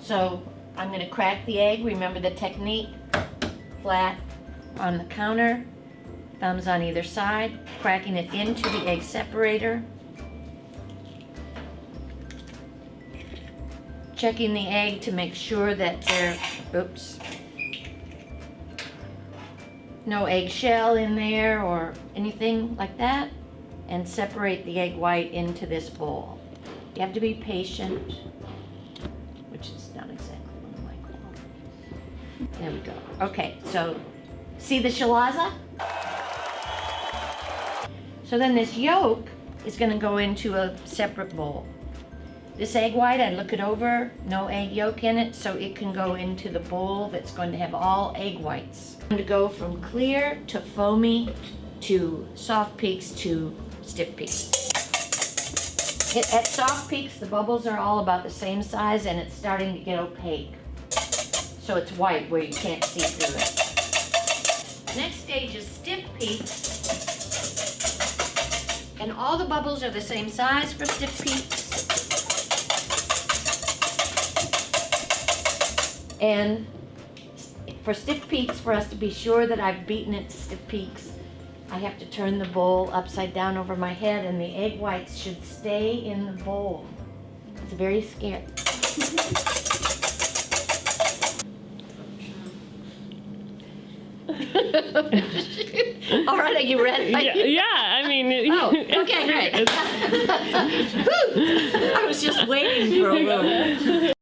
So I'm going to crack the egg. Remember the technique. Flat on the counter, thumbs on either side, cracking it into the egg separator. Checking the egg to make sure that no eggshell in there or anything like that, and separate the egg white into this bowl. You have to be patient, which is not exactly one of my qualities. There we go. Okay, so see the shilaza? So then this yolk is going to go into a separate bowl. This egg white, I look it over, no egg yolk in it, so it can go into the bowl that's going to have all egg whites. I'm going to go from clear to foamy to soft peaks to stiff peaks. At soft peaks, the bubbles are all about the same size and it's starting to get opaque. So it's white where you can't see through it. Next stage is stiff peaks. And all the bubbles are the same size for stiff peaks. And for stiff peaks, for us to be sure that I've beaten it to stiff peaks, I have to turn the bowl upside down over my head and the egg whites should stay in the bowl. It's very scary. All right, are you ready? Yeah, I mean. Oh, okay, great. I was just waiting for a little.